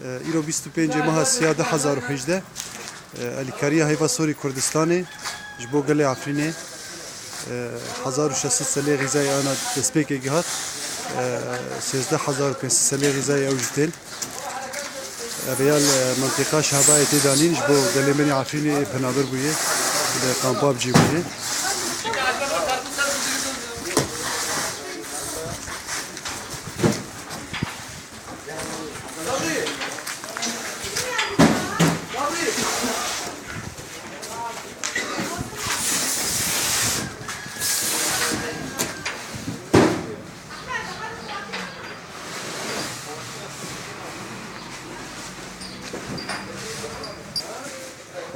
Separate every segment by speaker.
Speaker 1: ایرو 25 ماه سیا 2018 الیکاریا هیوا سوری کردستانی جبو گله عفرینه 1600 ساله غذای آن دسپیک گهات 13500 ساله غذای اوجتل ريال منطقة شعبية تدانين جبو قال مني عارفيني بنابر بويه كامباب جيبويه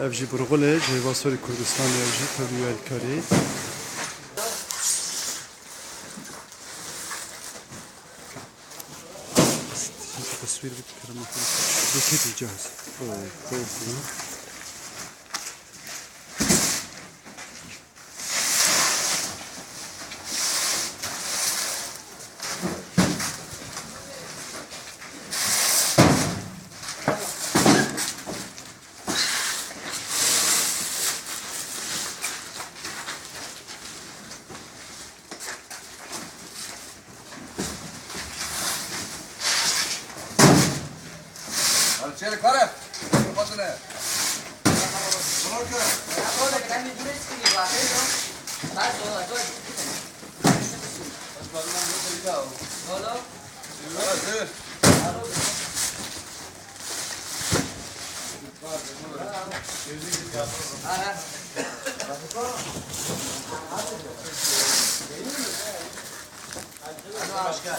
Speaker 1: evji burgule cevasori Kurdistan evji tabiyo el-kari tasvir bitkirim roket icaz
Speaker 2: Çelik var ya. Kapatın ya.
Speaker 3: Başka.